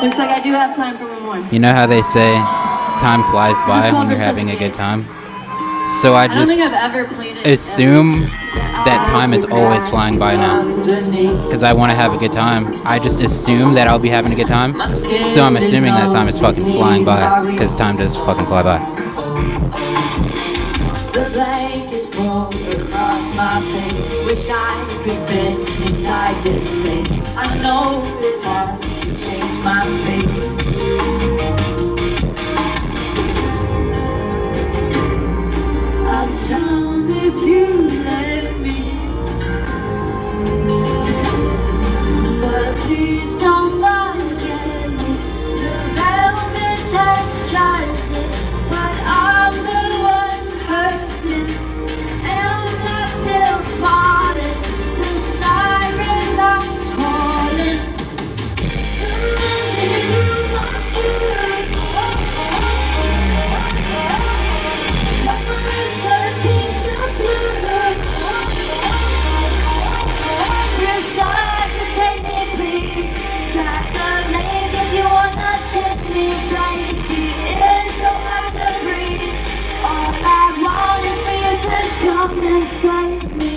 Looks like I do have time for one more. You know how they say time flies by when you're having a good time? So I don't think just I've ever played it assume that time is always flying by now. Because I want to have a good time. I just assume that I'll be having a good time. So I'm assuming that time is fucking flying by. Because time does fucking fly by. The blankets roll across my face. Wish I could fit inside this space. I know it's hard to change my fate. I'll drown if you let me, but please don't forget me. The velvet touch rises, but I'm the one hurting. Am I still falling? The sirens are calling. Somebody in my shoes. What's my turning to blue? Resuscitate me, please. Try the lake if you wanna kiss me, baby. It's so hard to breathe. All I want is for you to come and save me.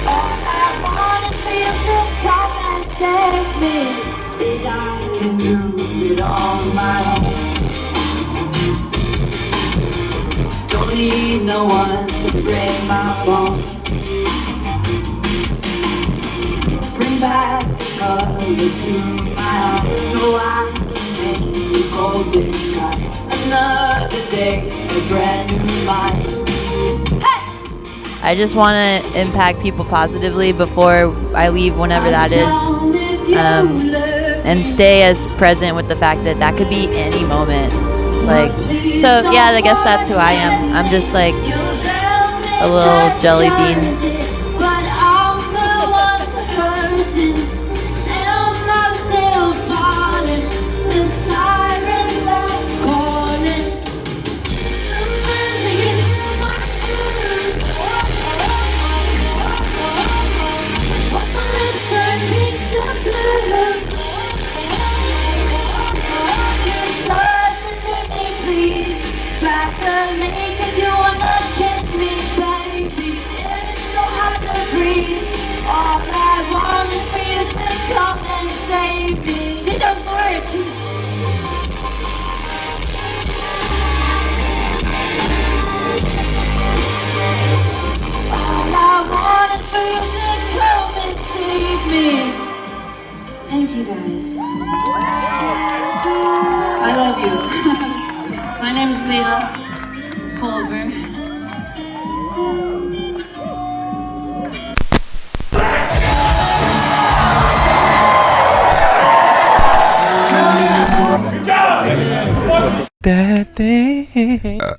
All I want is for you to come and save me. Is I can do it on my own. Don't need no one to break my bones. Bring back the colors to my eyes, so I can make the golden skies. Another day, a brand new life. I just want to impact people positively before I leave, whenever that is, and stay as present with the fact that that could be any moment. Like, so yeah, I guess that's who I am. I'm just like a little jelly bean. But I'm the one hurting. Am I still falling? The sirens are calling. Somebody in my shoes. What's my lips turning to blue? Resuscitate me, please. Try the lake if you wanna kiss me, baby. It's so hard to breathe. All I want is for you to come and save me. She does work. All I want is for you to come and save me. Thank you, guys. I love you. My name's Leah Culver.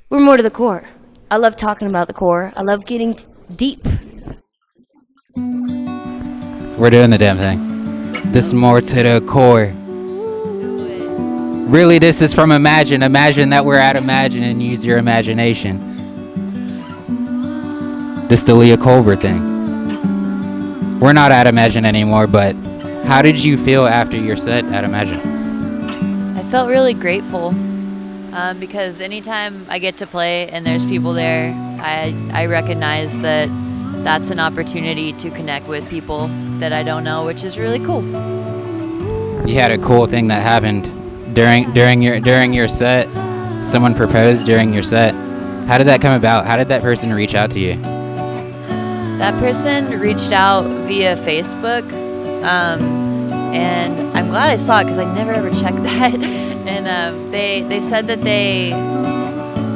We're more to the core. I love talking about the core. I love getting deep. We're doing the damn thing. This is more to the core. Really, this is from Imagine. Imagine that we're at Imagine and use your imagination. This is the Leah Culver thing. We're not at Imagine anymore, but how did you feel after your set at Imagine? I felt really grateful because anytime I get to play and there's people there, I recognize that that's an opportunity to connect with people that I don't know, which is really cool. You had a cool thing that happened during your set. Someone proposed during your set. How did that come about? How did that person reach out to you? That person reached out via Facebook, and I'm glad I saw it because I never ever checked that. And they said that they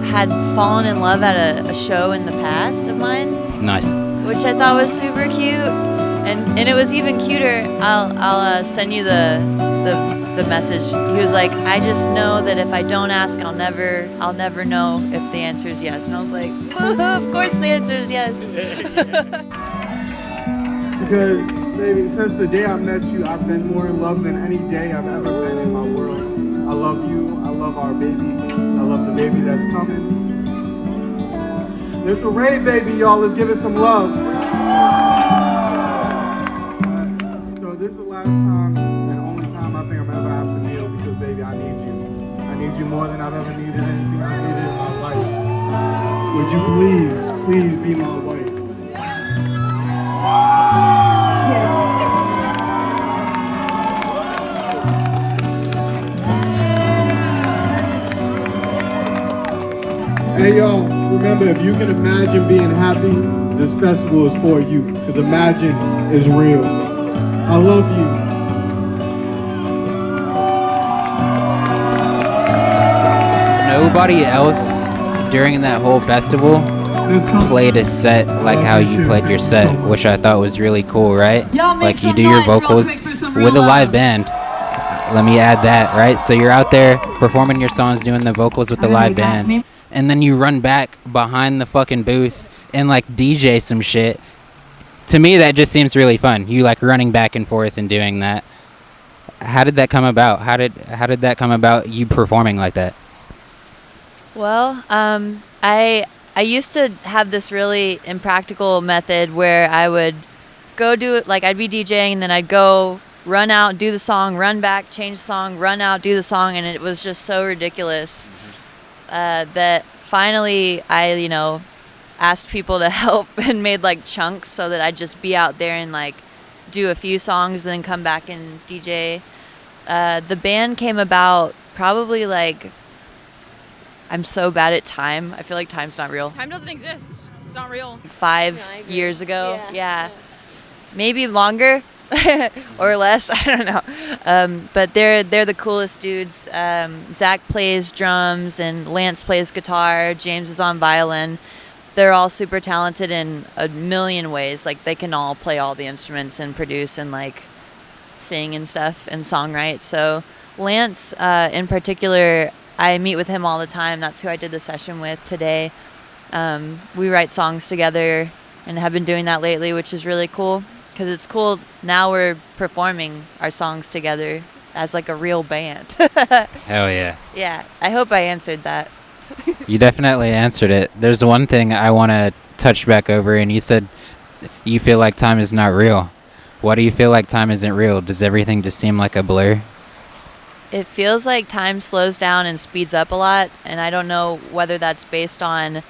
had fallen in love at a show in the past of mine. Nice. Which I thought was super cute, and it was even cuter. I'll send you the message. He was like, I just know that if I don't ask, I'll never know if the answer is yes. And I was like, of course the answer is yes. Because, baby, since the day I met you, I've been more in love than any day I've ever been in my world. I love you. I love our baby. I love the baby that's coming. This a rave, baby, y'all. Let's give it some love. So this is the last time and only time I think I'm ever have to kneel because, baby, I need you. I need you more than I've ever needed anything I needed in my life. Would you please be my wife? Hey y'all, remember, if you can imagine being happy, this festival is for you, because Imagine is real. I love you. Nobody else during that whole festival played a set like how you played your set, which I thought was really cool, right? Like you do your vocals with a live band. Let me add that, right? So you're out there performing your songs, doing the vocals with the live band, and then you run back behind the fucking booth and like DJ some shit. To me, that just seems really fun. You like running back and forth and doing that. How did that come about? How did that come about? You performing like that? Well, I used to have this really impractical method where I would go do it, like I'd be DJing and then I'd go run out, do the song, run back, change the song, run out, do the song, and it was just so ridiculous that finally I, asked people to help and made like chunks so that I'd just be out there and like do a few songs and then come back and DJ. The band came about probably like, I'm so bad at time. I feel like time's not real. Time doesn't exist. It's not real. 5 years ago. Yeah. Maybe longer or less. I don't know. But they're the coolest dudes. Zach plays drums and Lance plays guitar. James is on violin. They're all super talented in a million ways. Like they can all play all the instruments and produce and like sing and stuff and songwrite. So Lance in particular, I meet with him all the time. That's who I did the session with today. We write songs together and have been doing that lately, which is really cool because it's cool. Now we're performing our songs together as like a real band. Hell yeah. Yeah, I hope I answered that. You definitely answered it. There's one thing I want to touch back over, and you said you feel like time is not real. Why do you feel like time isn't real? Does everything just seem like a blur? It feels like time slows down and speeds up a lot, and I don't know whether that's based on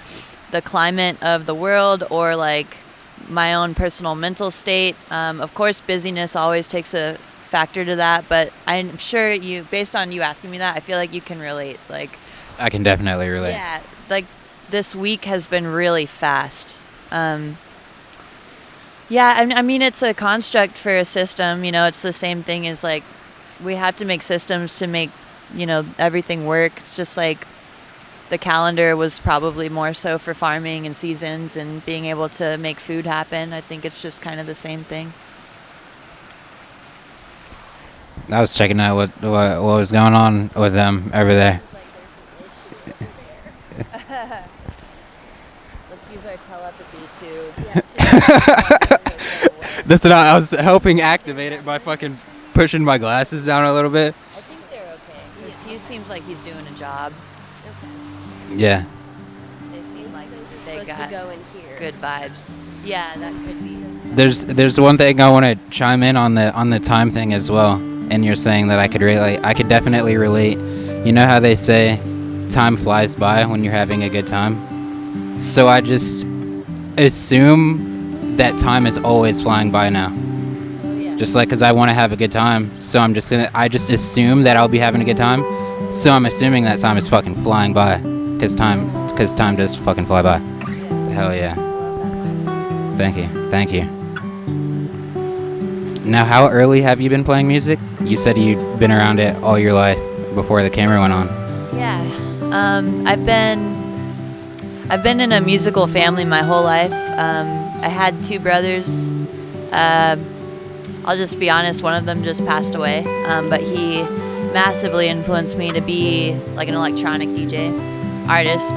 the climate of the world or like my own personal mental state. Of course, busyness always takes a factor to that, but I'm sure based on you asking me that, I feel like you can relate. Like, I can definitely relate. Yeah, like this week has been really fast. Yeah, I mean, it's a construct for a system. It's the same thing as like, we have to make systems to make, everything work. It's just like the calendar was probably more so for farming and seasons and being able to make food happen. I think it's just kind of the same thing. I was checking out what was going on with them over there. Let's use our telepathy to... That's what I was helping activate it by fucking pushing my glasses down a little bit. I think they're okay. He seems like he's doing a job. Yeah. They seem like they got good vibes. Yeah, that could be. There's one thing I want to chime in on the time thing as well. And you're saying that I could definitely relate. You know how they say time flies by when you're having a good time? So I just assume that time is always flying by now. Just like, because I want to have a good time, so I just assume that I'll be having a good time, so I'm assuming that time is fucking flying by, because time does fucking fly by. Hell yeah. Thank you. Now, how early have you been playing music? You said you'd been around it all your life before the camera went on. Yeah. I've been in a musical family my whole life. I had 2 brothers. I'll just be honest, one of them just passed away, but he massively influenced me to be like an electronic DJ artist.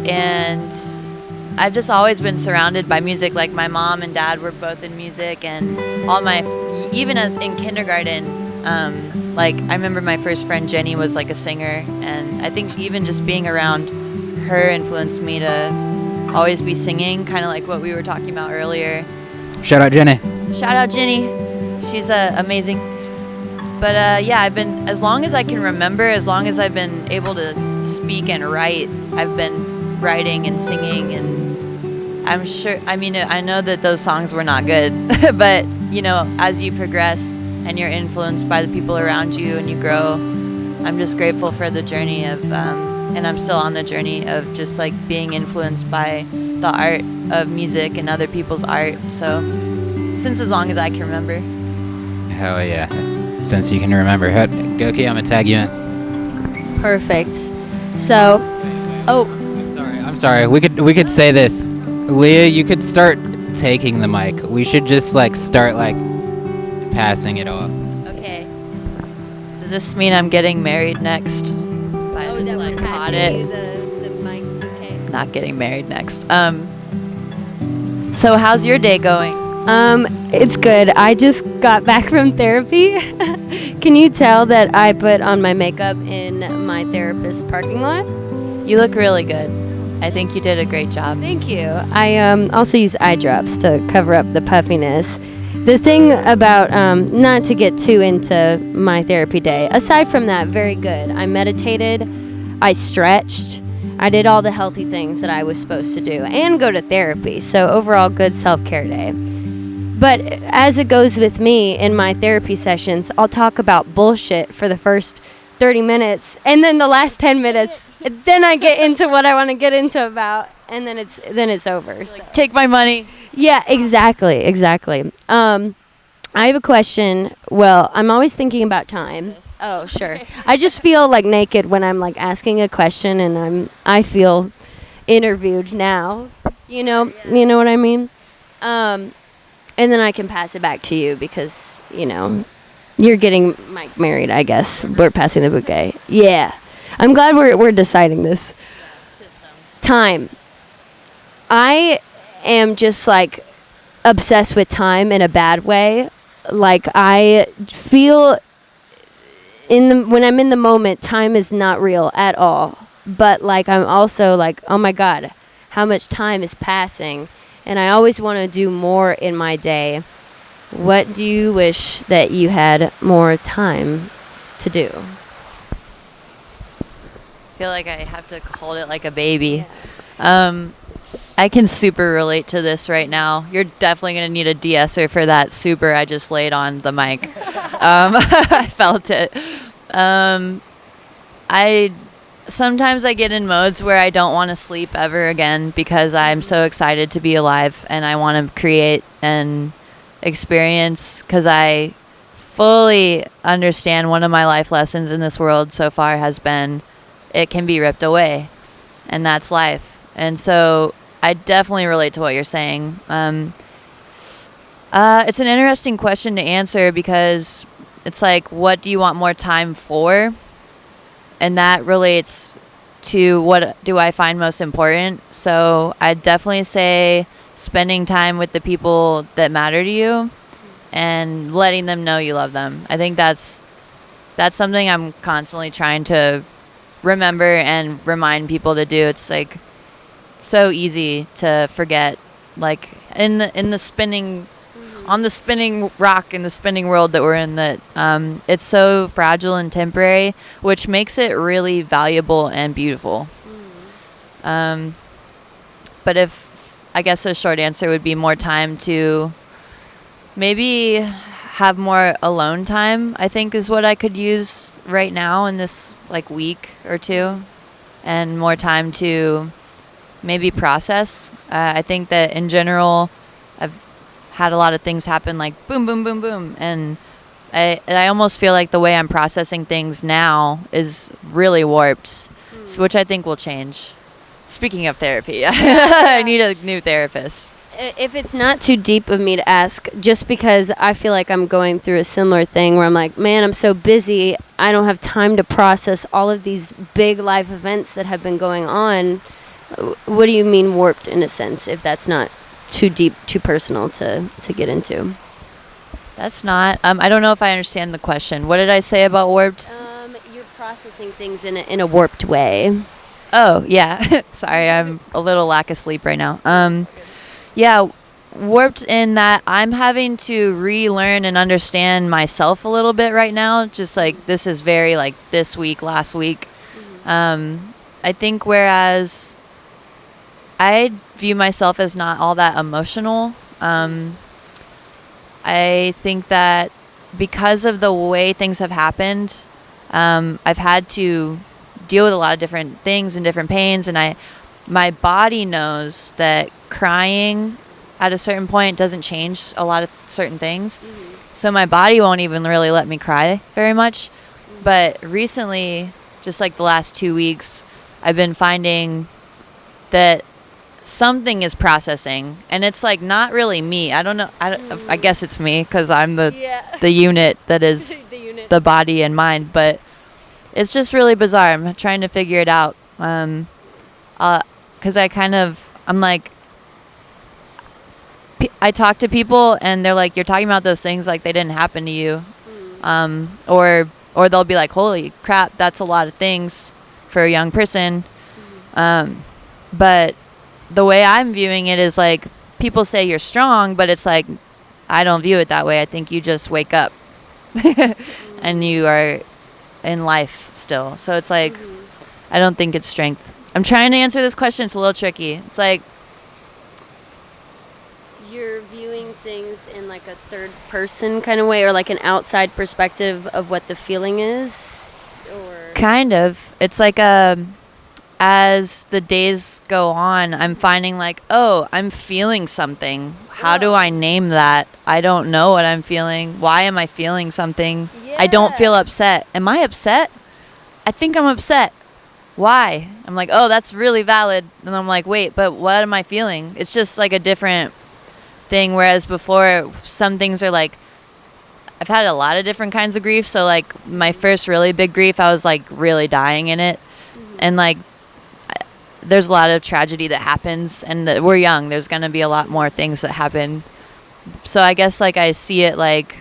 And I've just always been surrounded by music. Like my mom and dad were both in music, and even as in kindergarten, like I remember my first friend Jenny was like a singer, and I think even just being around her influenced me to always be singing, kind of like what we were talking about earlier. Shout out Jenny. Shout out Ginny. She's amazing. But yeah, I've been, as long as I can remember, as long as I've been able to speak and write, I've been writing and singing. And I'm sure, I mean, I know that those songs were not good, but, you know, as you progress and you're influenced by the people around you and you grow, I'm just grateful for the journey of, and I'm still on the journey of just like being influenced by the art of music and other people's art. So since as long as I can remember. Hell yeah. Since you can remember. Goeke, I'm gonna tag you in. Perfect. So, I'm sorry. We could say this. Leah, you could start taking the mic. We should just like start like passing it off. Okay. Does this mean I'm getting married next? If I just, like, caught it. the mic. Okay. Not getting married next. So how's your day going? It's good. I just got back from therapy. Can you tell that I put on my makeup in my therapist's parking lot? You look really good. I think you did a great job. Thank you. I also use eye drops to cover up the puffiness. The thing about, not to get too into my therapy day, aside from that, very good. I meditated, I stretched, I did all the healthy things that I was supposed to do, and go to therapy. So overall, good self-care day. But as it goes with me in my therapy sessions, I'll talk about bullshit for the first 30 minutes, and then the last 10 minutes, then I get into what I want to get into about, and then it's over. So. Take my money. Yeah, exactly. I have a question. Well, I'm always thinking about time. Oh, sure. I just feel like naked when I'm like asking a question, and I feel interviewed now. You know what I mean? And then I can pass it back to you because, you know, you're getting Mike married, I guess. We're passing the bouquet. Yeah. I'm glad we're deciding this. Time. I am just like obsessed with time in a bad way. Like I feel when I'm in the moment, time is not real at all. But like I'm also like, oh my God, how much time is passing? And I always want to do more in my day. What do you wish that you had more time to do? I feel like I have to hold it like a baby. Yeah. I can super relate to this right now. You're definitely going to need a de-esser for that super I just laid on the mic. I felt it. Sometimes I get in modes where I don't want to sleep ever again because I'm so excited to be alive and I want to create and experience, because I fully understand one of my life lessons in this world so far has been it can be ripped away, and that's life. And so I definitely relate to what you're saying. It's an interesting question to answer because it's like, what do you want more time for? And that relates to what do I find most important. So I'd definitely say spending time with the people that matter to you and letting them know you love them. I think that's something I'm constantly trying to remember and remind people to do. It's like so easy to forget, like in the spinning on the spinning rock in the spinning world that we're in, that it's so fragile and temporary, which makes it really valuable and beautiful. But I guess a short answer would be more time to maybe have more alone time, I think is what I could use right now in this like week or two, and more time to maybe process. I think that in general, I've had a lot of things happen like boom, boom, boom, boom. And I almost feel like the way I'm processing things now is really warped, which I think will change. Speaking of therapy, I need a new therapist. If it's not too deep of me to ask, just because I feel like I'm going through a similar thing where I'm like, man, I'm so busy, I don't have time to process all of these big life events that have been going on. What do you mean warped in a sense, if that's not too deep, too personal to get into? That's not. I don't know if I understand the question. What did I say about warped? You're processing things in a warped way. Oh, yeah. Sorry, I'm a little lack of sleep right now. Yeah, warped in that I'm having to relearn and understand myself a little bit right now. Just like this is very like this week, last week. I think whereas I view myself as not all that emotional, I think that because of the way things have happened, I've had to deal with a lot of different things and different pains, and my body knows that crying at a certain point doesn't change a lot of certain things. So my body won't even really let me cry very much. But recently, just like the last 2 weeks, I've been finding that something is processing, and it's like not really me. I don't know. I guess it's me because I'm the unit that is the body and mind. But it's just really bizarre. I'm trying to figure it out. Because I'm like, I talk to people and they're like, you're talking about those things like they didn't happen to you. Or they'll be like, holy crap, that's a lot of things for a young person. But the way I'm viewing it is like, people say you're strong, but it's like, I don't view it that way. I think you just wake up and you are in life still. So it's like, I don't think it's strength. I'm trying to answer this question. It's a little tricky. It's like, You're viewing things in like a third person kind of way, or like an outside perspective of what the feeling is, or kind of. It's like as the days go on, I'm finding like, oh, I'm feeling something. How do I name that? I don't know what I'm feeling. Why am I feeling something? I don't feel upset. Am I upset? I think I'm upset. Why? I'm like, oh, that's really valid. And I'm like, wait, but what am I feeling? It's just like a different thing. Whereas before, some things are like, I've had a lot of different kinds of grief. So like my first really big grief, I was like really dying in it. And like, there's a lot of tragedy that happens, and we're young. There's going to be a lot more things that happen. So I guess like I see it like,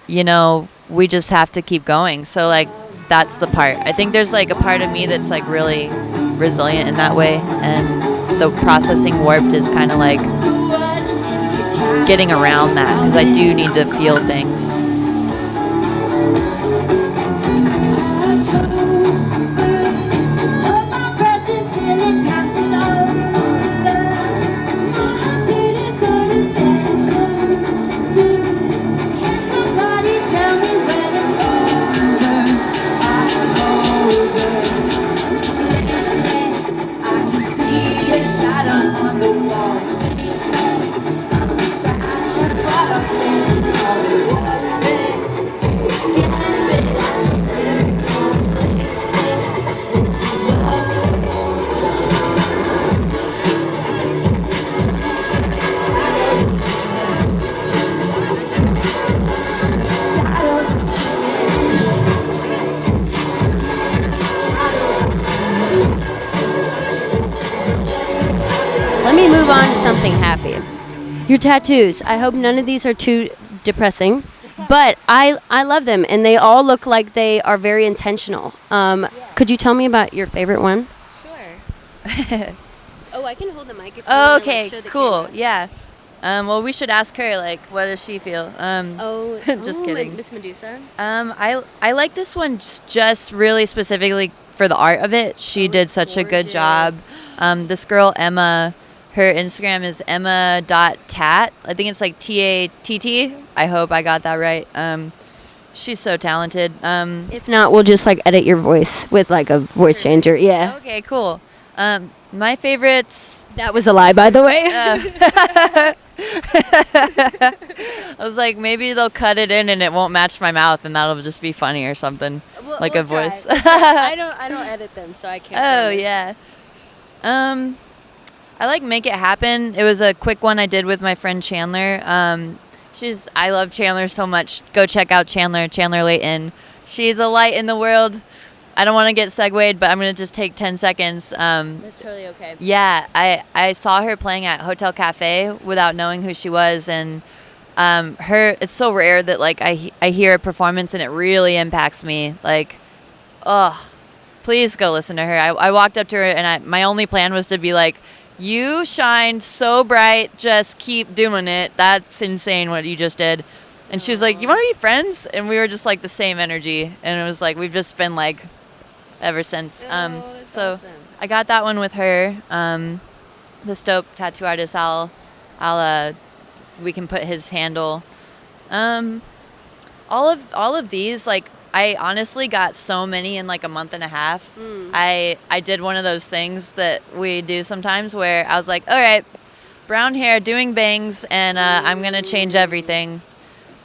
you know, we just have to keep going. So like, that's the part. I think there's like a part of me that's like really resilient in that way. And the processing warped is kind of like getting around that, because I do need to feel things. move on to something happy. Your tattoos. I hope none of these are too depressing, but I love them, and they all look like they are very intentional. Could you tell me about your favorite one? Sure. Oh, I can hold the mic. If you Oh, wanna, okay, like, show the cool. camera. Yeah. Well, we should ask her, like, what does she feel? Just kidding. Miss Medusa. I like this one just really specifically for the art of it. She did such a good job. This girl, Emma, her Instagram is emma.tat. I think it's like TATT. I hope I got that right. She's so talented. If not, we'll just like edit your voice with like a voice changer. Yeah. Okay, cool. My favorites. That was a lie, by the way. I was like, maybe they'll cut it in and it won't match my mouth, and that'll just be funny or something, like a voice. I don't edit them, so I can't. Oh yeah. I like Make It Happen. It was a quick one I did with my friend Chandler. I love Chandler so much. Go check out Chandler Layton. She's a light in the world. I don't want to get segued, but I'm going to just take 10 seconds. That's totally okay. Yeah, I saw her playing at Hotel Cafe without knowing who she was, and it's so rare that like I hear a performance and it really impacts me. Like, Please go listen to her. I walked up to her, and my only plan was to be like, you shine so bright, just keep doing it. That's insane what you just did. And she was like, you want to be friends? And we were just like the same energy. And it was like, we've just been like ever since. So awesome. I got that one with her. The Dope tattoo artist, we can put his handle. All of these, like, I honestly got so many in like a month and a half. I did one of those things that we do sometimes where I was like, all right, brown hair, doing bangs, and I'm going to change everything.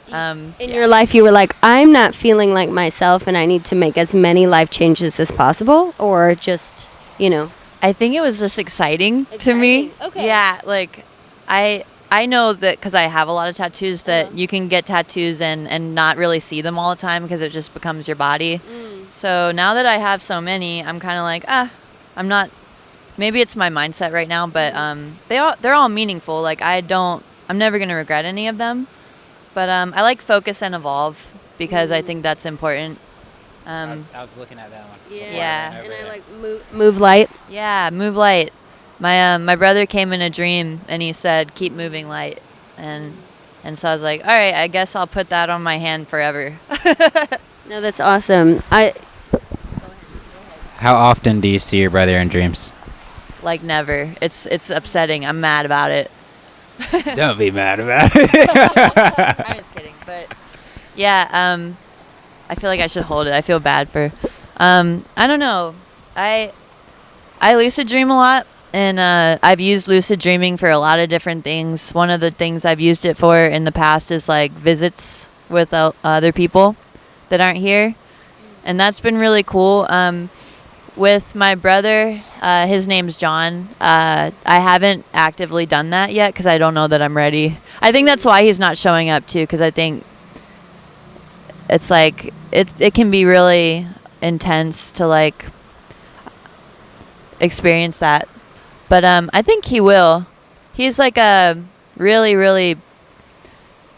In your life, you were like, I'm not feeling like myself and I need to make as many life changes as possible, or just, I think it was just exciting to me. Okay. Yeah, like I know that because I have a lot of tattoos that you can get tattoos and not really see them all the time because it just becomes your body. So now that I have so many, I'm kind of like, I'm not, maybe it's my mindset right now, but they're all meaningful. Like I'm never going to regret any of them. But I like focus and evolve because I think that's important. I was looking at that one. Yeah. And I like move light. Yeah, move light. My brother came in a dream and he said, keep moving light. And so I was like, all right, I guess I'll put that on my hand forever. No, that's awesome. How often do you see your brother in dreams? Like never. It's upsetting. I'm mad about it. Don't be mad about it. I'm just kidding, but yeah, I feel like I should hold it. I feel bad for I don't know. I lucid dream a lot, and I've used lucid dreaming for a lot of different things. One of the things I've used it for in the past is like visits with other people that aren't here, and that's been really cool. With my brother, his name's John. I haven't actively done that yet because I don't know that I'm ready. I think that's why he's not showing up too, because I think it's like it can be really intense to like experience that. But I think he will. He's like a really, really,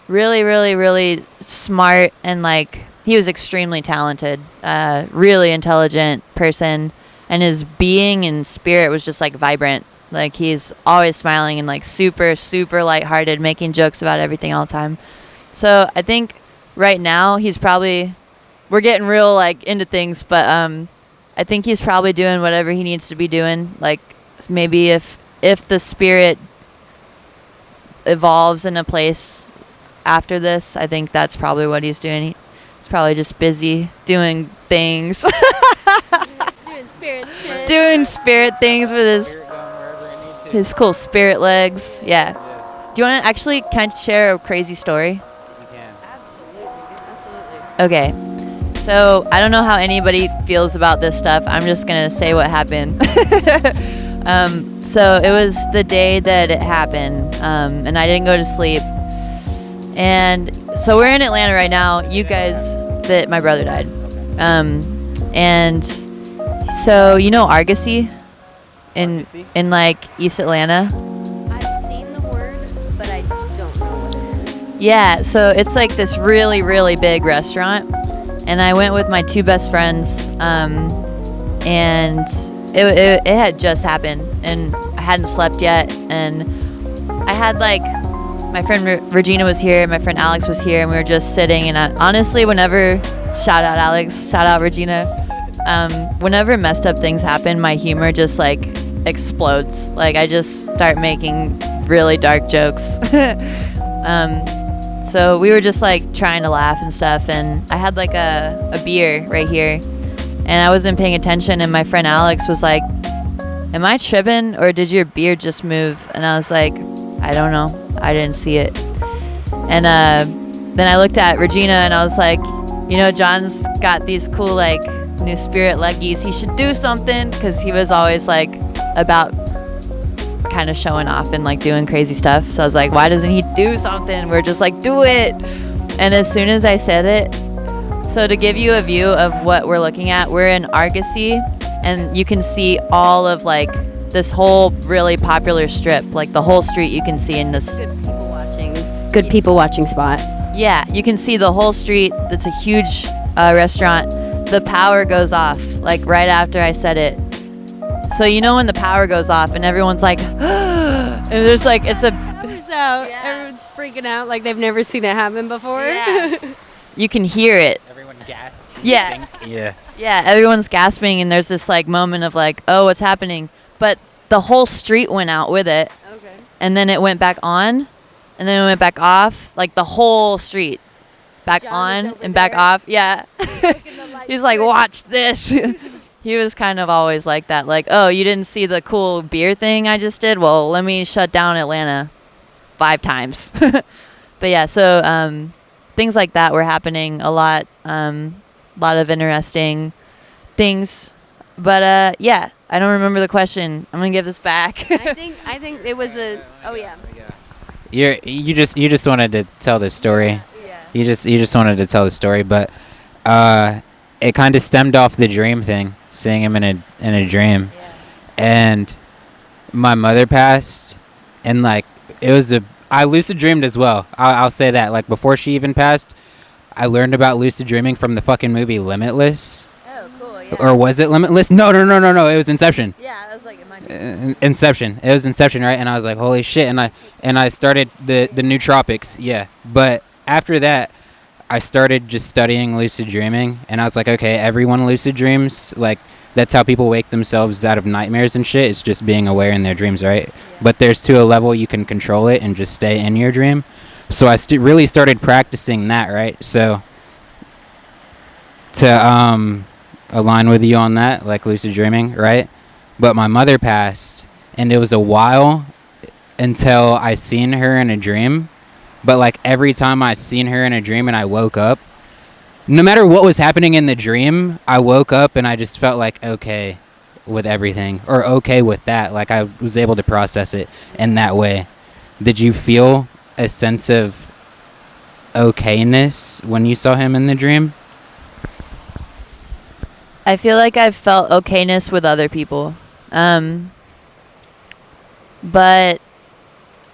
really, really, really smart, and like he was extremely talented, really intelligent person, and his being and spirit was just like vibrant. Like he's always smiling and like super, super lighthearted, making jokes about everything all the time. So I think right now we're getting real like into things, but I think he's probably doing whatever he needs to be doing. Like maybe if the spirit evolves in a place after this, I think that's probably what he's doing. He's probably just busy doing things. Doing spirit things with his cool spirit legs. Yeah. Do you want to actually kind of share a crazy story? We can. Absolutely. Okay. So I don't know how anybody feels about this stuff. I'm just going to say what happened. So it was the day that it happened, and I didn't go to sleep. And so we're in Atlanta right now. You guys, my brother died. And so you know Argosy in like East Atlanta? I've seen the word, but I don't know what it is. Yeah, so it's like this really, really big restaurant. And I went with my two best friends, and it had just happened, and I hadn't slept yet, and I had like my friend Regina was here, my friend Alex was here, and we were just sitting. And honestly, whenever, shout out Alex, shout out Regina, whenever messed up things happen, my humor just like explodes. Like I just start making really dark jokes. So we were just like trying to laugh and stuff, and I had like a beer right here, and I wasn't paying attention, and my friend Alex was like, am I tripping, or did your beard just move? And I was like, I don't know. I didn't see it. And then I looked at Regina, and I was like, you know, John's got these cool like new spirit leggies. He should do something, because he was always like about kind of showing off and like doing crazy stuff. So I was like, why doesn't he do something? We're just like, do it. And as soon as I said it, so to give you a view of what we're looking at, we're in Argosy, and you can see all of like this whole really popular strip, like the whole street you can see in this. Good people watching. It's good people watching spot. Yeah, you can see the whole street. It's a huge restaurant. the power goes off, like right after I said it. So you know when the power goes off and everyone's like, and there's like, it's a... out. Everyone's freaking out like they've never seen it happen before. Yeah. You can hear it. Everyone gasps. Yeah. Yeah. Yeah, everyone's gasping and there's this like moment of like, oh, what's happening? But the whole street went out with it. Okay. And then it went back on and then it went back off. Like the whole street. Back John on is over and back there. off. Yeah. He's like, watch this. He was kind of always like that. Like, oh, you didn't see the cool beer thing I just did? Well, let me shut down Atlanta 5 times. But yeah, so things like that were happening a lot. Lot of interesting things. But yeah, I don't remember the question. I'm gonna give this back. I think it was a. Oh yeah. You just wanted to tell the story. Yeah. You just wanted to tell the story, but it kind of stemmed off the dream thing, seeing him in a dream, Yeah. and my mother passed, and like I lucid dreamed as well. I'll say that. Like before she even passed, I learned about lucid dreaming from the fucking movie Limitless. Oh, cool. Yeah. Or was it Limitless? No. It was Inception. Yeah, I was like, it might be. Inception. It was Inception, right? And I was like, holy shit! And I started the nootropics. Yeah. But after that, I started just studying lucid dreaming, and I was like, okay, everyone lucid dreams. Like that's how people wake themselves out of nightmares and shit. It's just being aware in their dreams, right? Yeah. But there's to a level you can control it and just stay in your dream. So I really started practicing that, right? So to align with you on that, like lucid dreaming, right? But my mother passed, and it was a while until I seen her in a dream. But like every time I seen her in a dream and I woke up, no matter what was happening in the dream, I woke up and I just felt like okay with everything, or okay with that. Like I was able to process it in that way. Did you feel a sense of okayness when you saw him in the dream? I feel like I've felt okayness with other people. But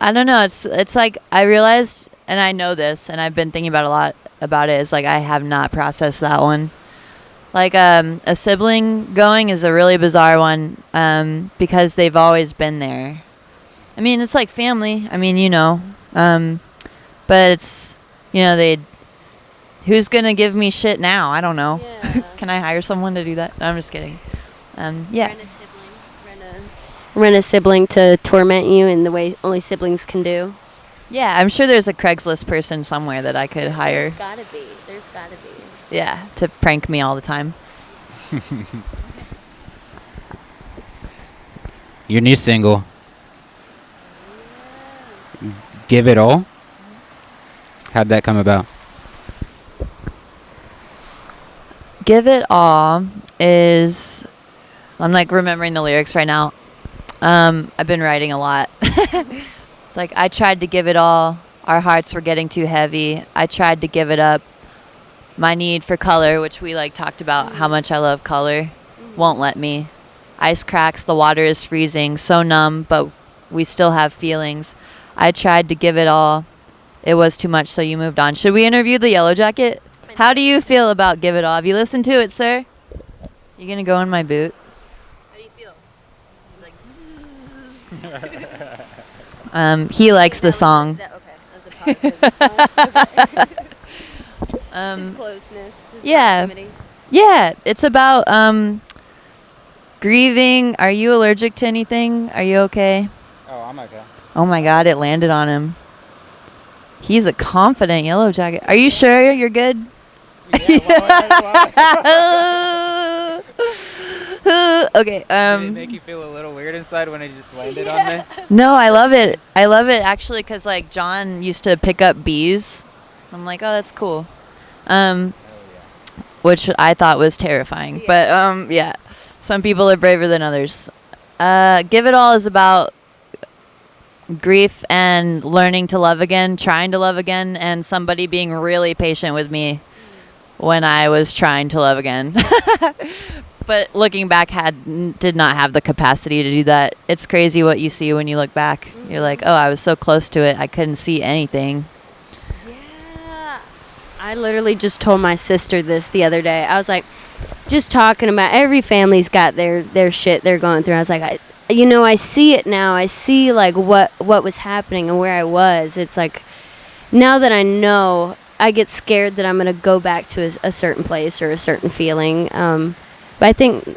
I don't know. It's like I realized, and I know this, and I've been thinking about a lot about it. Is like I have not processed that one. Like a sibling going is a really bizarre one because they've always been there. I mean, it's like family. I mean, you know, but it's who's gonna give me shit now? I don't know. Yeah. Can I hire someone to do that? No, I'm just kidding. Yeah. Rent a sibling to torment you in the way only siblings can do. Yeah, I'm sure there's a Craigslist person somewhere that I could hire. There's gotta be. Yeah, to prank me all the time. Your new single, Give It All. How'd that come about? Give It All is... I'm like remembering the lyrics right now. I've been writing a lot. It's like, I tried to give it all. Our hearts were getting too heavy. I tried to give it up. My need for color, which we like talked about how much I love color, won't let me. Ice cracks, the water is freezing, so numb, but we still have feelings. I tried to give it all. It was too much, so you moved on. Should we interview the Yellow Jacket? How do you feel about Give It All? Have you listened to it, sir? You gonna go in my boot? How do you feel? Like he likes the song. His closeness. His Yeah. proximity. Yeah, it's about grieving. Are you allergic to anything? Are you okay? Oh, I'm okay. Oh my God, it landed on him. He's a confident Yellow Jacket. Are you sure you're good? Okay. Did it make you feel a little weird inside when it just landed on me? No, I love it. I love it actually because like John used to pick up bees. I'm like, oh, that's cool. Which I thought was terrifying. Yeah. But yeah, some people are braver than others. Give It All is about grief and learning to love again, trying to love again, and somebody being really patient with me when I was trying to love again. But looking back, did not have the capacity to do that. It's crazy what you see when you look back. Mm-hmm. You're like, oh, I was so close to it, I couldn't see anything. Yeah. I literally just told my sister this the other day. I was like, just talking about every family's got their shit they're going through. I was like, I see it now. I see like what was happening and where I was. It's like now that I know, I get scared that I'm going to go back to a certain place or a certain feeling. But I think,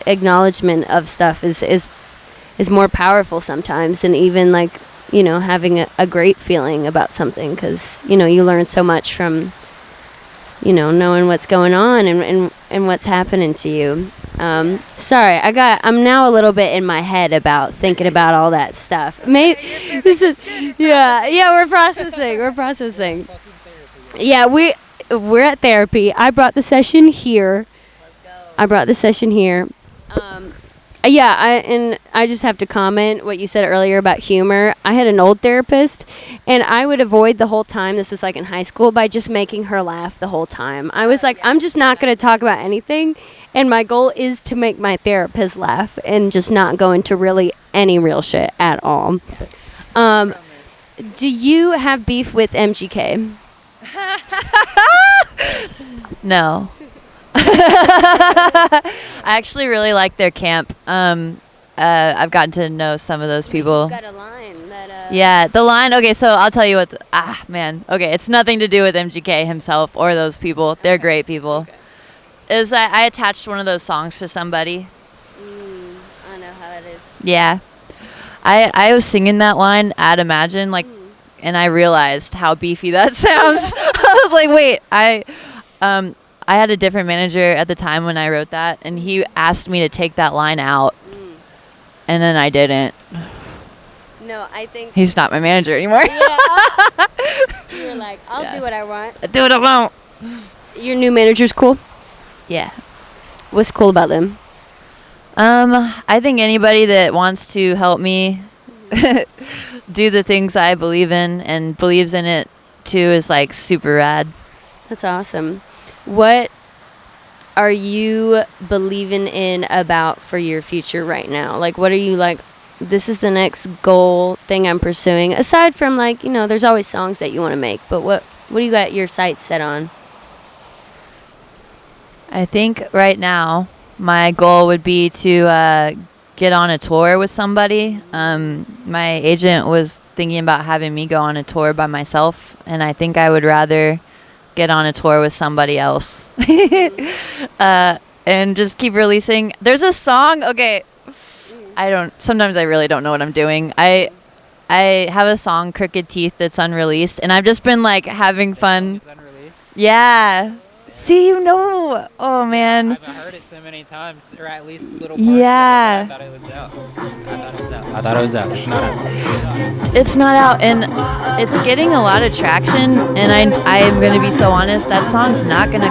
acknowledgement of stuff is more powerful sometimes than even like, having a great feeling about something, because, you learn so much from, knowing what's going on and what's happening to you. Sorry, I'm now a little bit in my head about thinking about all that stuff. We're processing. Yeah, we're at therapy. I brought the session here. I just have to comment what you said earlier about humor. I had an old therapist, and I would avoid the whole time, this was like in high school, by just making her laugh the whole time. I was like, I'm just not going to talk about anything, and my goal is to make my therapist laugh and just not go into really any real shit at all. Do you have beef with MGK? No. I actually really like their camp. I've gotten to know some of those people. You've got a line that, Yeah, the line. Okay, so I'll tell you what. Okay, it's nothing to do with MGK himself or those people. They're great people. Okay. I attached one of those songs to somebody. I know how that is. Yeah, I was singing that line at Imagine, and I realized how beefy that sounds. I was like, wait, I had a different manager at the time when I wrote that, and he asked me to take that line out, and then I didn't. No, I think... He's not my manager anymore. Yeah. You were like, I'll do what I want. Do what I want. Your new manager's cool? Yeah. What's cool about them? I think anybody that wants to help me do the things I believe in and believes in it too is like super rad. That's awesome. What are you believing in about for your future right now? Like, what are you like, this is the next goal thing I'm pursuing? Aside from like, there's always songs that you want to make, but what do you got your sights set on? I think right now my goal would be to get on a tour with somebody. My agent was thinking about having me go on a tour by myself, and I think I would rather get on a tour with somebody else. And just keep releasing. There's a song, okay, sometimes I really don't know what I'm doing. I have a song, Crooked Teeth, that's unreleased, and I've just been like having fun. Is unreleased? Yeah. See, oh man. I've heard it so many times, or at least little parts yeah. of it. I thought it was out. I thought it was out. It's not out. It's not out, and it's getting a lot of traction, and I am going to be so honest, that song's not going to...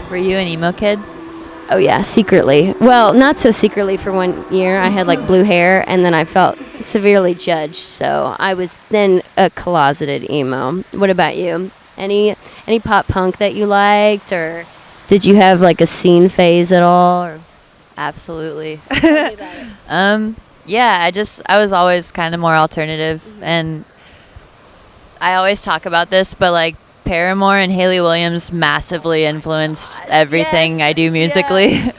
Were you an emo kid? Oh yeah, secretly. Well, not so secretly for 1 year. I had like blue hair, and then I felt severely judged, so I was then a closeted emo. What about you? Any pop punk that you liked, or did you have like a scene phase at all? Or? Absolutely. Yeah, I was always kind of more alternative, and I always talk about this, but like Paramore and Hayley Williams massively influenced everything I do musically. Yeah.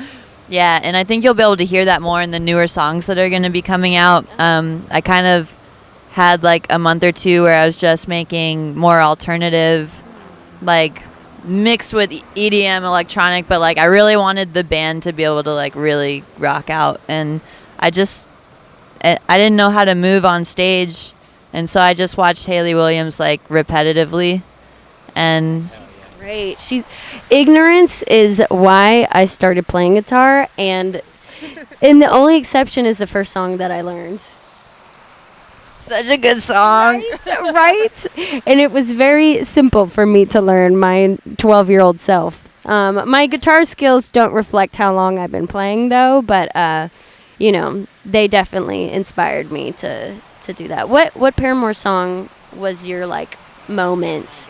Yeah, and I think you'll be able to hear that more in the newer songs that are going to be coming out. I kind of had like a month or two where I was just making more alternative, like mixed with EDM electronic, but like I really wanted the band to be able to like really rock out, and I didn't know how to move on stage, and so I just watched Hayley Williams like repetitively. And Great. Ignorance is why I started playing guitar, and the only exception is the first song that I learned. Such a good song. Right? And it was very simple for me to learn, my 12-year-old self. My guitar skills don't reflect how long I've been playing, though, but, they definitely inspired me to do that. What Paramore song was your, moment?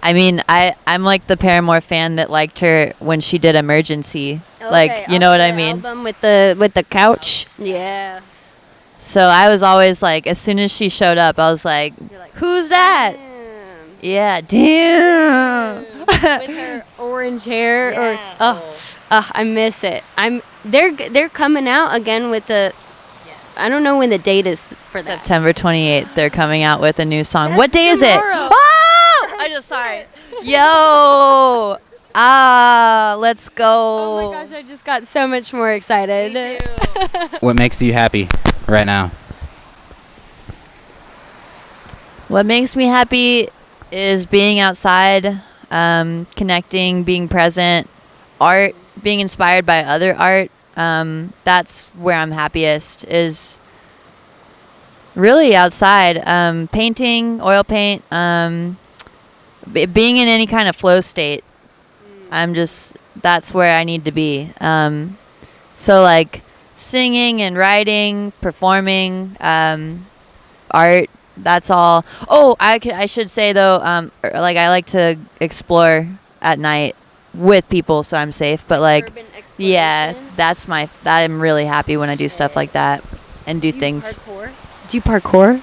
I mean, I'm like the Paramore fan that liked her when she did Emergency. Okay, You know what I mean? Album with the couch. Yeah. So I was always like, as soon as she showed up, I was like, who's that? Damn. Yeah, damn. With her orange hair, I miss it. They're coming out again with I don't know when the date is for that. September 28th, they're coming out with a new song. What day is it? Oh! I just saw it. Yo! Let's go. Oh my gosh, I just got so much more excited. What makes you happy right now? What makes me happy is being outside, connecting, being present, art, being inspired by other art. That's where I'm happiest, is really outside. Painting, oil paint, being in any kind of flow state. That's where I need to be. So singing and writing, performing, art, that's all. Oh, I should say though, I like to explore at night with people so I'm safe, but yeah, I'm really happy when I do stuff like that and do things. Do you parkour?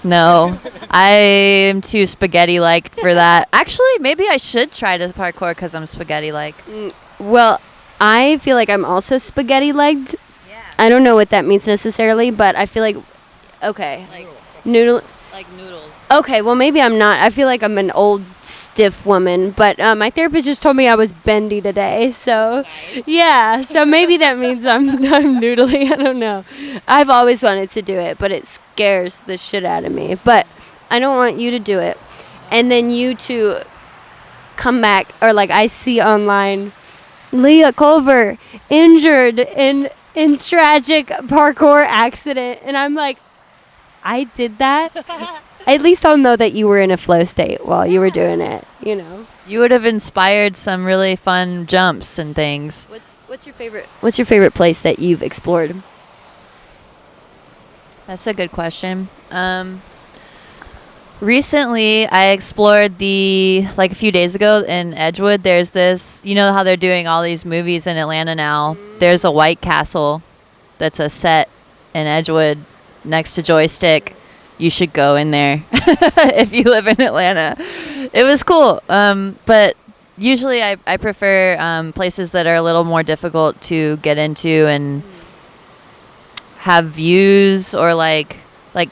No, I am too spaghetti-like for that. Actually, maybe I should try to parkour because I'm spaghetti-like. Well, I feel like I'm also spaghetti-legged. Yeah. I don't know what that means necessarily, but I feel like, okay. Noodle. Like noodles. Okay, well, maybe I'm not. I feel like I'm an old, stiff woman, but my therapist just told me I was bendy today, so, nice. Yeah, so maybe that means I'm noodly. I don't know. I've always wanted to do it, but it scares the shit out of me. But I don't want you to do it. And then you to come back, or I see online, Leah Culver injured in tragic parkour accident, and I'm like, I did that? At least I'll know that you were in a flow state while you were doing it, You would have inspired some really fun jumps and things. What's your favorite place that you've explored? That's a good question. Recently, I explored a few days ago in Edgewood, there's this, you know how they're doing all these movies in Atlanta now? There's a White Castle that's a set in Edgewood next to Joystick. You should go in there if you live in Atlanta. It was cool. But usually I prefer places that are a little more difficult to get into and have views, or like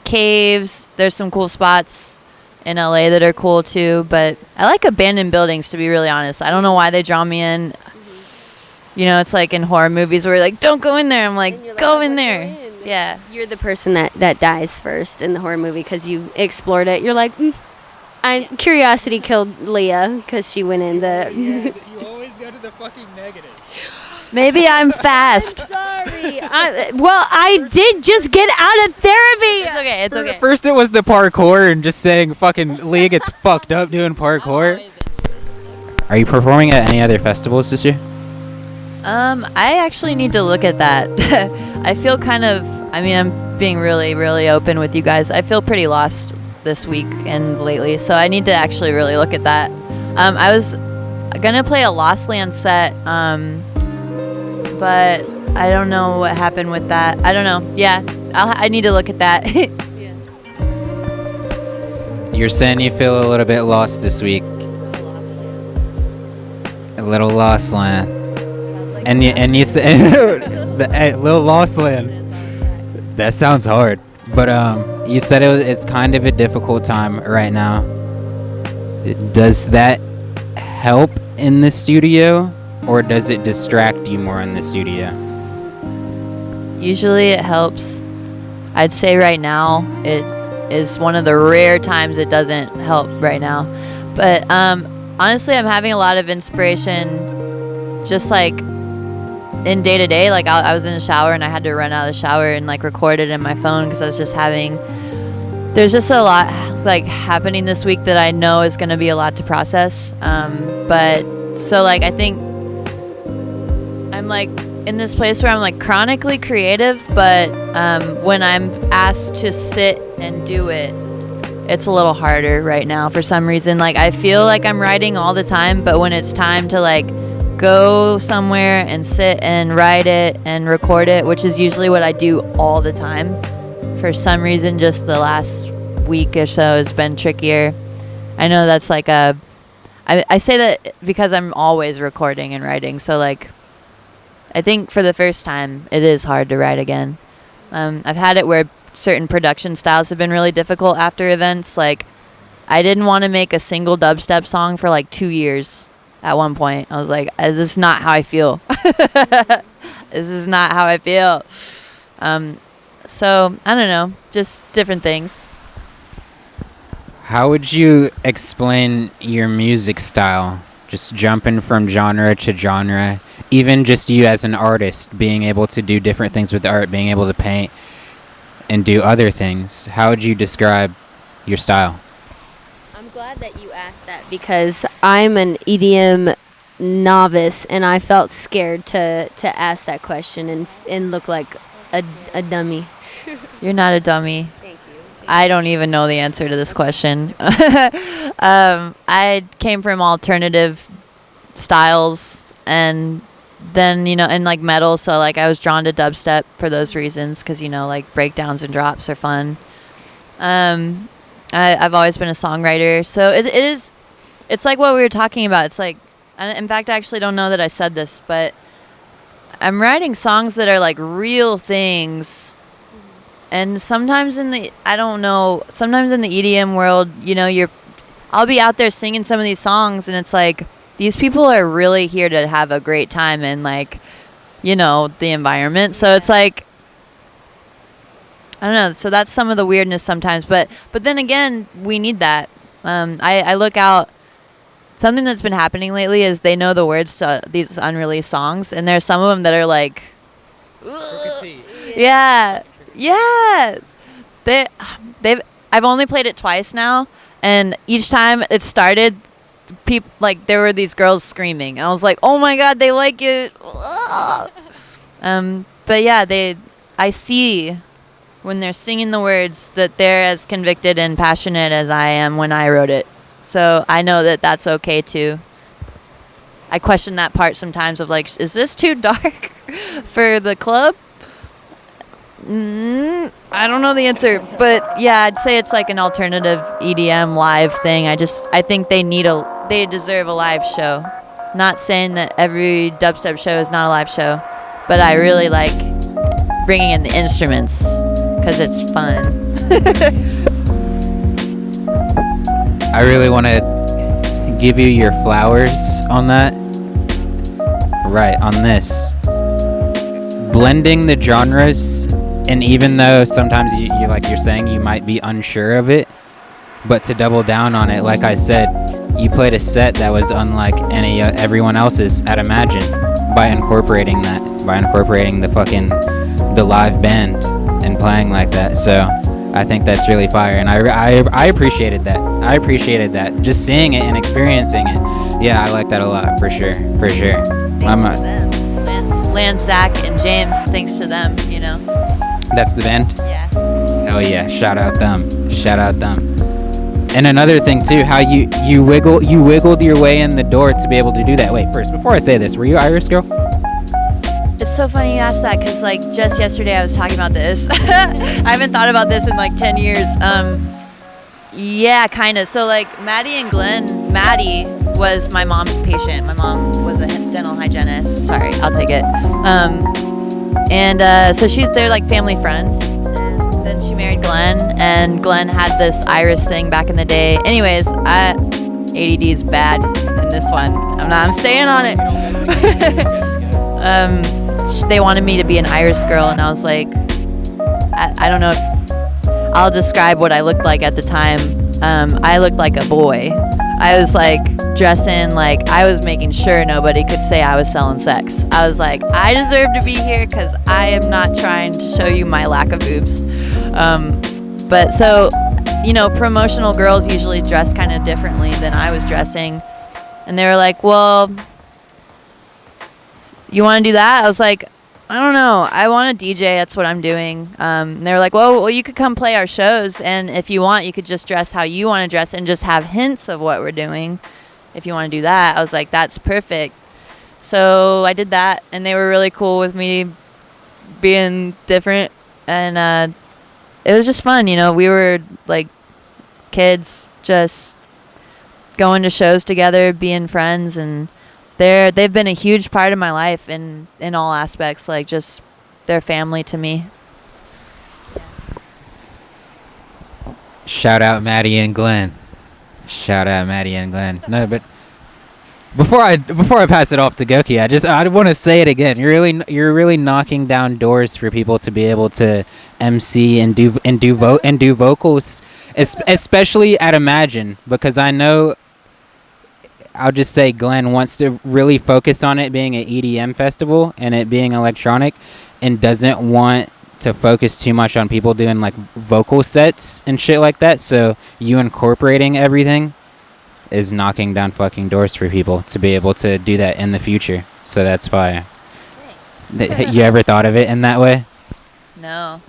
caves. There's some cool spots in LA that are cool too. But I like abandoned buildings, to be really honest. I don't know why they draw me in. It's like in horror movies where don't go in there. I'm like, go in there. Yeah. You're the person that dies first in the horror movie because you explored it. You're like, curiosity killed Leah because she went in the... You always go to the fucking negative. Maybe I'm fast. Sorry. I did just get out of therapy. It's okay. First it was the parkour and just saying fucking Leah gets fucked up doing parkour. Are you performing at any other festivals this year? I actually need to look at that. I feel I'm being really, really open with you guys. I feel pretty lost this week and lately, so I need to actually really look at that. I was gonna play a Lost Land set, but I don't know what happened with that. I don't know. Yeah, I need to look at that. You're saying you feel a little bit lost this week. A little Lost Land. And you say Little Lost Land. That sounds hard. But you said it's kind of a difficult time right now. Does that help in the studio, or does it distract you more in the studio? Usually it helps. I'd say right now it is one of the rare times it doesn't help right now. But honestly, I'm having a lot of inspiration just like in day to day. Like I was in the shower and I had to run out of the shower and like record it in my phone because I was just there's just a lot like happening this week that I know is going to be a lot to process. But so like I think I'm like in this place where I'm like chronically creative, but when I'm asked to sit and do it, it's a little harder right now for some reason. Like I feel like I'm writing all the time, but when it's time to like go somewhere and sit and write it and record it, which is usually what I do all the time, for some reason just the last week or so has been trickier. I know that's like I say that because I'm always recording and writing, so like I think for the first time it is hard to write again. I've had it where certain production styles have been really difficult after events. Like I didn't want to make a single dubstep song for like 2 years at one point. I was like, this is not how I feel. This is not how I feel. So I don't know, just different things. How would you explain your music style? Just jumping from genre to genre, even just you as an artist, being able to do different things with art, being able to paint and do other things. How would you describe your style? I'm glad that you asked that because I'm an EDM novice and I felt scared to ask that question and look like a dummy. You're not a dummy. Thank you. I don't even know the answer to this question. I came from alternative styles and then, you know, and like metal. So like I was drawn to dubstep for those reasons because, you know, like breakdowns and drops are fun. I've always been a songwriter. So it's like what we were talking about. It's like, in fact, I actually don't know that I said this, but I'm writing songs that are like real things. And sometimes sometimes in the EDM world, you know, I'll be out there singing some of these songs and it's like, these people are really here to have a great time and like, you know, the environment. So it's like, I don't know. So that's some of the weirdness sometimes, but then again, we need that. I look out, something that's been happening lately is they know the words to these unreleased songs and there's some of them that are like, yeah. I've only played it twice now, and each time it started, people like there were these girls screaming. I was like, "Oh my god, they like it!" But yeah, I see when they're singing the words that they're as convicted and passionate as I am when I wrote it. So I know that that's okay too. I question that part sometimes of like, is this too dark for the club? I don't know the answer, but yeah, I'd say it's like an alternative EDM live thing. I think they deserve a live show. Not saying that every dubstep show is not a live show, but I really like bringing in the instruments because it's fun. I really want to give you your flowers on that. Right, on this. Blending the genres. And even though sometimes you like you're saying you might be unsure of it, but to double down on it, like I said, you played a set that was unlike everyone else's at Imagine by incorporating the live band and playing like that. So I think that's really fire, and I appreciated that. I appreciated that. Just seeing it and experiencing it. Yeah, I like that a lot for sure. Thanks to them. Lance, Zach, and James. Thanks to them. You know. That's the band? Yeah. Oh yeah, shout out them. And another thing too, how you wiggled your way in the door to be able to do that. Wait, first, before I say this, were you Irish girl? It's so funny you asked that because like just yesterday I was talking about this. I haven't thought about this in like 10 years. Yeah, kind of. So like Maddie and Glenn, Maddie was my mom's patient. My mom was a dental hygienist. Sorry, I'll take it. So they're like family friends. And then she married Glenn, and Glenn had this iris thing back in the day. Anyways, ADD's bad in this one. I'm staying on it. They wanted me to be an iris girl, and I was like, I don't know if I'll describe what I looked like at the time. I looked like a boy. I was like dressing like I was making sure nobody could say I was selling sex. I was like, I deserve to be here because I am not trying to show you my lack of boobs. But so, you know, promotional girls usually dress kind of differently than I was dressing. And they were like, well, you want to do that? I was like, I don't know. I want to DJ. That's what I'm doing. And they were like, well, you could come play our shows. And if you want, you could just dress how you want to dress and just have hints of what we're doing. If you want to do that. I was like, that's perfect. So I did that. And they were really cool with me being different. And it was just fun. You know, we were like kids just going to shows together, being friends, and they've been a huge part of my life in all aspects, like just their family to me. Shout out Maddie and Glenn. Shout out Maddie and Glenn. No, but before I pass it off to Goeke, I want to say it again. You're really knocking down doors for people to be able to MC and do vocals, especially at Imagine, because I know. I'll just say Glenn wants to really focus on it being an EDM festival and it being electronic, and doesn't want to focus too much on people doing like vocal sets and shit like that. So you incorporating everything is knocking down fucking doors for people to be able to do that in the future. So that's fire. Thanks. You ever thought of it in that way? No.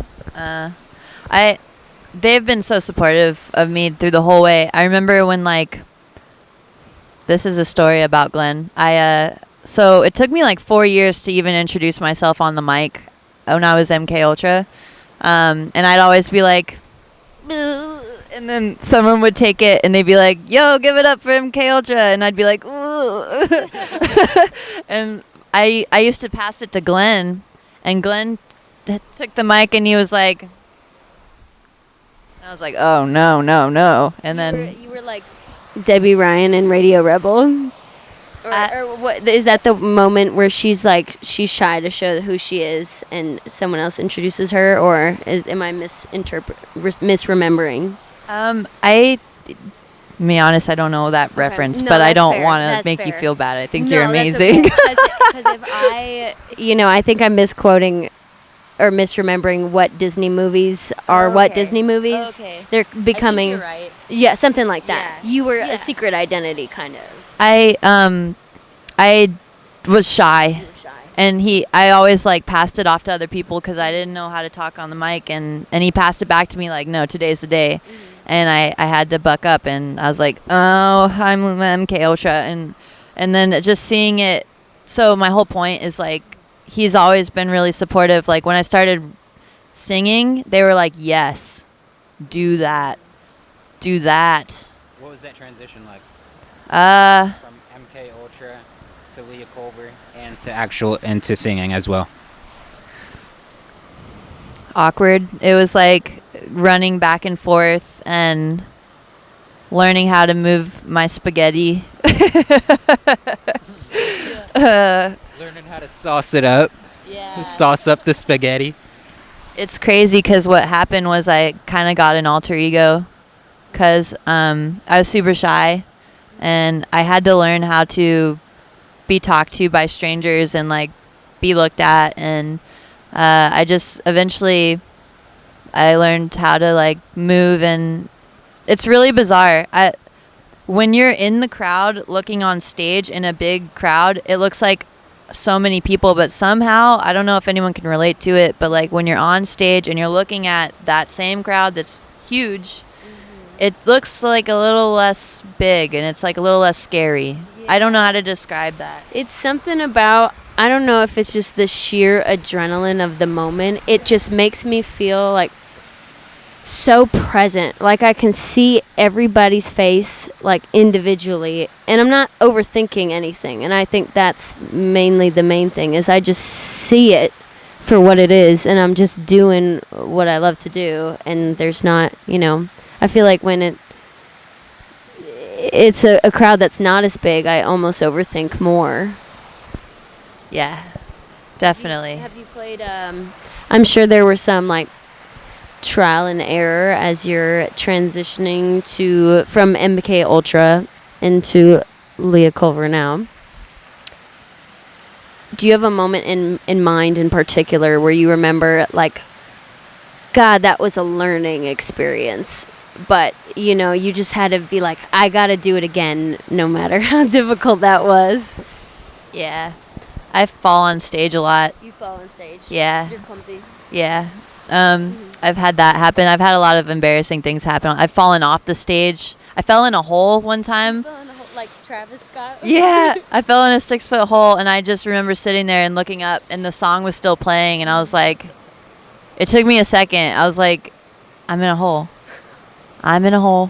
They've been so supportive of me through the whole way. I remember when this is a story about Glenn. So it took me like 4 years to even introduce myself on the mic when I was MK Ultra. And I'd always be like, "Ooh," and then someone would take it and they'd be like, yo, give it up for MK Ultra. And I'd be like, ooh. And I used to pass it to Glenn, and Glenn took the mic and he was like, I was like, oh, no. And then you were like Debbie Ryan in Radio Rebel? Or what is that the moment where she's shy to show who she is and someone else introduces her, or am I misremembering? To be honest, I don't know that reference, but I don't want to make you feel bad. I think you're amazing. Because if I think I'm misquoting or misremembering what Disney movies are. What Disney movies? Okay. They're becoming. I think you're right. Yeah, something like that. Yeah. You were a secret identity, kind of. I was shy. And I always passed it off to other people because I didn't know how to talk on the mic, and he passed it back to me like, no, today's the day. Mm-hmm. And I had to buck up, and I was like, oh, I'm MK Ultra, and then just seeing it. So my whole point is he's always been really supportive. Like when I started singing, they were like, yes, do that. What was that transition like? From MK Ultra to Leah Culver and to singing as well. Awkward. It was like running back and forth and learning how to move my spaghetti. Learning how to sauce it up. Yeah. Sauce up the spaghetti. It's crazy because what happened was I kind of got an alter ego because I was super shy, and I had to learn how to be talked to by strangers and be looked at, and I just eventually I learned how to move, and it's really bizarre. When you're in the crowd looking on stage in a big crowd, it looks like so many people, but somehow I don't know if anyone can relate to it, but when you're on stage and you're looking at that same crowd that's huge, it looks like a little less big, and it's a little less scary. Yeah. I don't know how to describe that. It's something about, I don't know if it's just the sheer adrenaline of the moment. It just makes me feel so present. I can see everybody's face individually, and I'm not overthinking anything. And I think that's mainly the main thing, is I just see it for what it is, and I'm just doing what I love to do. And there's not, I feel like when it's a crowd that's not as big, I almost overthink more. Yeah, definitely. Have you played, I'm sure there were some trial and error as you're transitioning from MK Ultra into Leah Culver now. Do you have a moment in mind in particular where you remember, like, God, that was a learning experience, but, you know, you just had to be like, I got to do it again, no matter how difficult that was? Yeah. I fall on stage a lot. You fall on stage. Yeah. You're clumsy. Yeah. I've had that happen. I've had a lot of embarrassing things happen. I've fallen off the stage. I fell in a hole one time. Like Travis Scott? Yeah. I fell in a 6-foot hole, and I just remember sitting there and looking up, and the song was still playing, and I was like, it took me a second. I was like, I'm in a hole. I'm in a hole.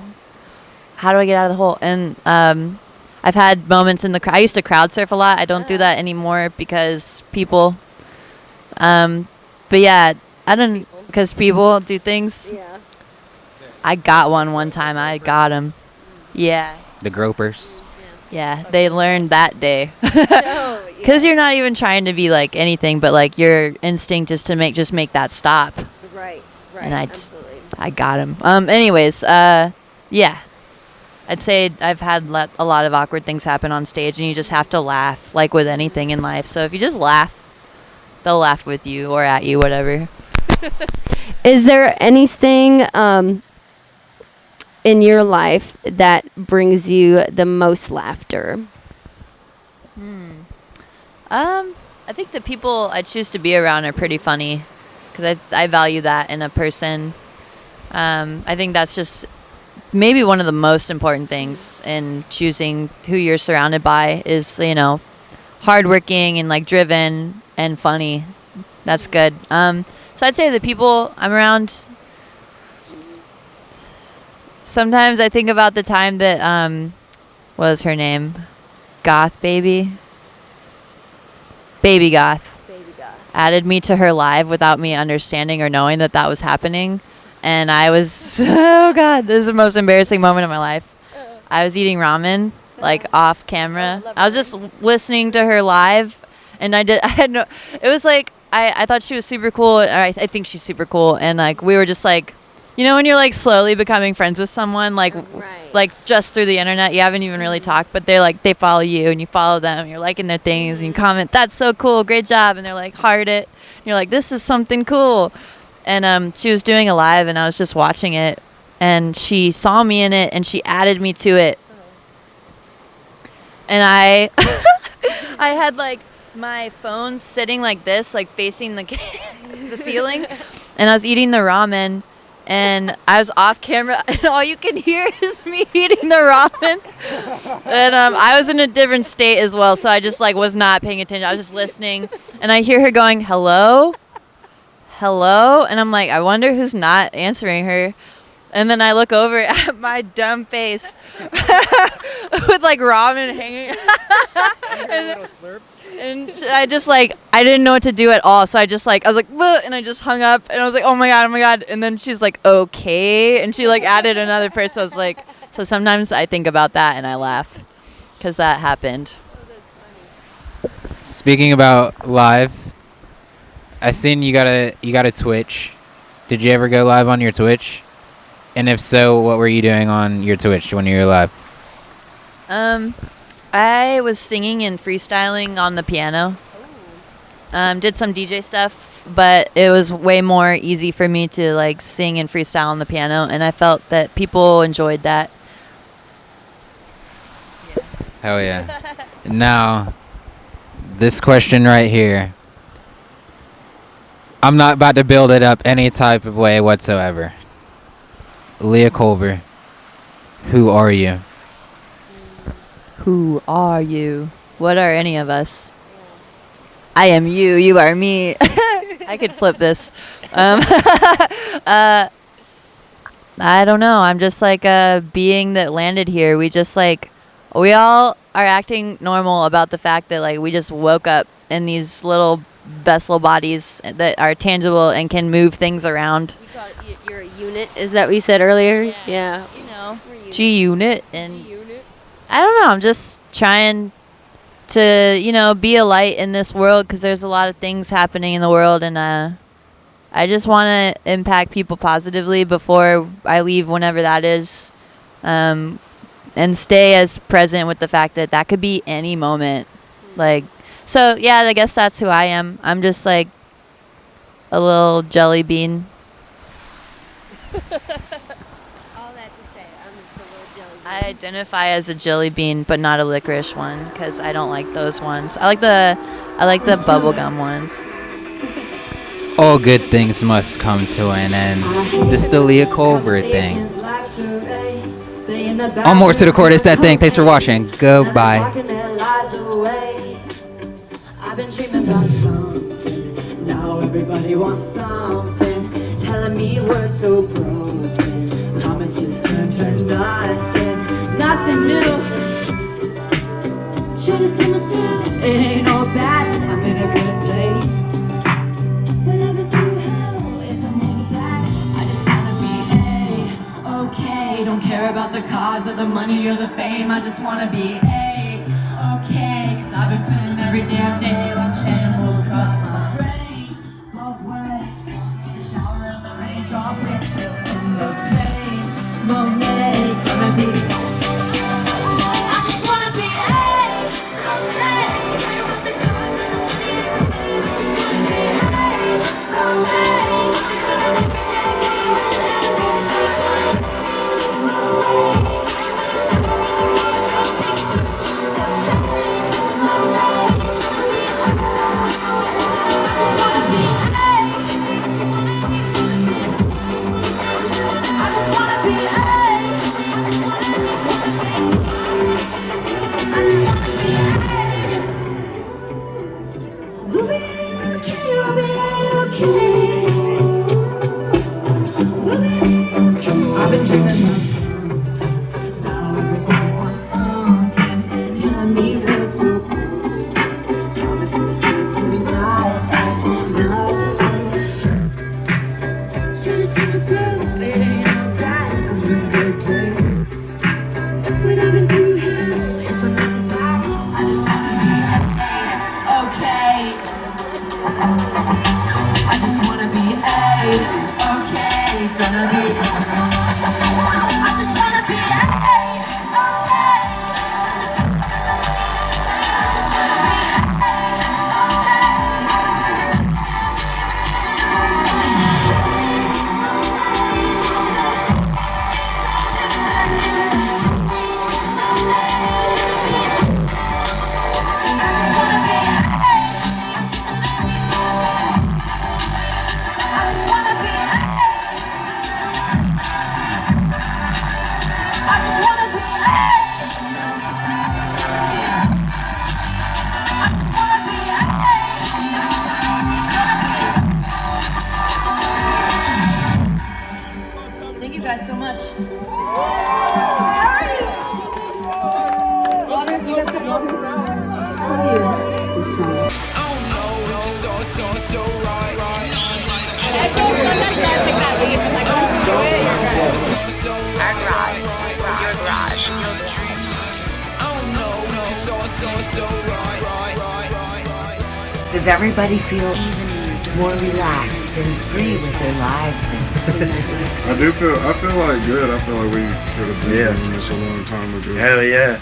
How do I get out of the hole? And I've had moments in the crowd. I used to crowd surf a lot. I don't do that anymore because people. But yeah, I don't, because people do things. Yeah. I got one time. I got him. Yeah. The gropers. Yeah, they learned that day. Oh, Because you're not even trying to be like anything, but like your instinct is to make that stop. Right. And Absolutely. I got him. Anyways, yeah. I'd say I've had a lot of awkward things happen on stage, and you just have to laugh, like with anything in life. So if you just laugh, they'll laugh with you or at you, whatever. Is there anything in your life that brings you the most laughter? I think the people I choose to be around are pretty funny, because I value that in a person. I think that's just maybe one of the most important things in choosing who you're surrounded by is, you know, hardworking and like driven and funny. That's good. So I'd say the people I'm around. Sometimes I think about the time that what was her name? Goth Baby Goth added me to her live without me understanding or knowing that was happening. And I was, oh God, this is the most embarrassing moment of my life. I was eating ramen, like off camera. I was just listening to her live, and it was like, I thought she was super cool, or I think she's super cool. And like, we were just like, you know, when you're like slowly becoming friends with someone, like, like just through the internet, you haven't even really talked, but they're like, they follow you and you follow them, you're liking their things and you comment, that's so cool, great job. And they're like, heart it. And you're like, this is something cool. And she was doing a live, and I was just watching it, and she saw me in it, and she added me to it. And I had like my phone sitting like this, like facing the ceiling, and I was eating the ramen, and I was off camera, and all you can hear is me eating the ramen. And I was in a different state as well, so I just like was not paying attention. I was just listening, and I hear her going, hello, and I'm like, I wonder who's not answering her. And then I look over at my dumb face with like ramen hanging. And I just like, I didn't know what to do at all. So I just like, I was like, bleh, and I just hung up, and I was like, oh my God. And then she's like, okay. And she like added another person. I was like, so sometimes I think about that and I laugh because that happened. Speaking about live, I seen you got a Twitch. Did you ever go live on your Twitch? And if so, what were you doing on your Twitch when you were live? I was singing and freestyling on the piano. Did some DJ stuff, but it was way more easy for me to like sing and freestyle on the piano, and I felt that people enjoyed that. Hell yeah. Now, this question right here. I'm not about to build it up any type of way whatsoever. Leah Culver, who are you? Who are you? What are any of us? I am you. You are me. I could flip this. I don't know. I'm just like a being that landed here. We all are acting normal about the fact that like we just woke up in these little vessel bodies that are tangible and can move things around. You call it, you're a unit. Is that what you said earlier? Yeah. You know, G-unit. And I don't know. I'm just trying to, you know, be a light in this world because there's a lot of things happening in the world, and I just want to impact people positively before I leave, whenever that is. and stay as present with the fact that that could be any moment. Like, so yeah, I guess that's who I am. I'm just like a little jelly bean. I identify as a jelly bean, but not a licorice one, because I don't like those ones. I like the bubblegum ones. All good things must come to an end. This is the Leah Culver thing. On more to the court is that thing. Thanks for watching. Goodbye. I've been dreaming about something. Now everybody wants something. Telling me words so broken. Promises turn to nothing. Nothing new. Should've seen myself. It ain't all bad. I'm in a good place. But I've been through hell. If I'm looking back, I just wanna be okay. Don't care about the cause or the money or the fame. I just wanna be okay. Cause I've been feeling every damn day like channels cross my brain. Both ways. The shower and the raindrop mixed in the pain. Monet, gonna be. I just wanna be okay. With the cause and the money and the fame. I just wanna be okay. It's gonna make me take so much channels cross my brain. The shower and the raindrop mixed in the I've been dreaming of something. Now everybody wants something. Telling me words so good. Promises turn to nothing. Should've told myself it ain't all bad. I'm in a good place. But I've been through hell. If I'm looking back, I just wanna be okay. I just wanna be okay. Gonna be. I just wanna be okay. Thank you guys so much. Water, do you guys have water? I love you. This song. Does everybody feel more relaxed and free with their lives? I feel like good. I feel like we could have been doing this a long time ago. Hell yeah.